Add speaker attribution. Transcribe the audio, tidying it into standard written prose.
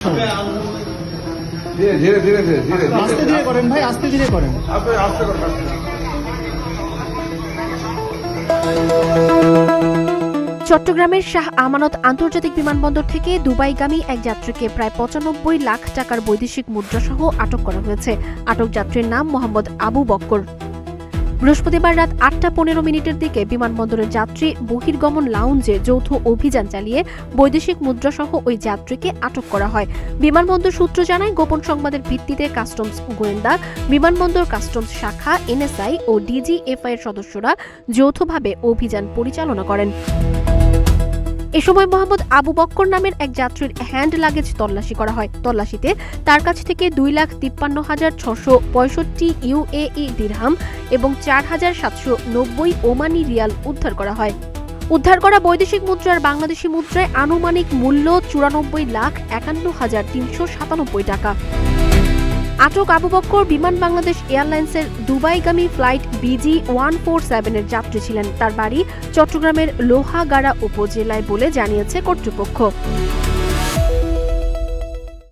Speaker 1: ধীরে ধীরে ধীরে ধীরে ধীরে
Speaker 2: আস্তে ধীরে করেন ভাই, আস্তে ধীরে করেন।
Speaker 1: আস্তে আস্তে করে
Speaker 3: চট্টগ্রামের শাহ আমানত আন্তর্জাতিক বিমানবন্দর থেকে দুবাইগামী এক যাত্রীকে প্রায় ৯৫ লাখ টাকার বৈদেশিক মুদ্রাসহ আটক করা হয়েছে। আটক যাত্রীর নাম মোহাম্মদ আবু বক্কর। বৃহস্পতিবার রাত ৮টা ১৫ দিকে বিমানবন্দরের যাত্রী বহির্গমন লাউঞ্জে যৌথ অভিযান চালিয়ে বৈদেশিক মুদ্রাসহ ওই যাত্রীকে আটক করা হয়। বিমানবন্দর সূত্র জানায়, গোপন সংবাদের ভিত্তিতে কাস্টমস গোয়েন্দা, বিমানবন্দর কাস্টমস শাখা, এনএসআই ও ডিজিএফআই এর সদস্যরা যৌথভাবে অভিযান পরিচালনা করেন। এ সময় মোহাম্মদ আবু বক্কর নামের এক যাত্রীর হ্যান্ড লাগেজ তল্লাশি করা হয়। তল্লাশিতে তার কাছ থেকে ২,৫৩,৬৬৫ ইউএই দিরহাম এবং ৪,৭৯০ ওমানি রিয়াল উদ্ধার করা হয়। উদ্ধার করা বৈদেশিক মুদ্রার বাংলাদেশি মুদ্রায় আনুমানিক মূল্য ৯৪,৫১,৩৯৭ টাকা। আটক আবু বক্কর বিমান বাংলাদেশ এয়ারলাইন্সের দুবাইগামী ফ্লাইট BG-147 এর যাত্রী ছিলেন। তার বাড়ি চট্টগ্রামের লোহাগাড়া উপজেলায় বলে জানিয়েছে কর্তৃপক্ষ।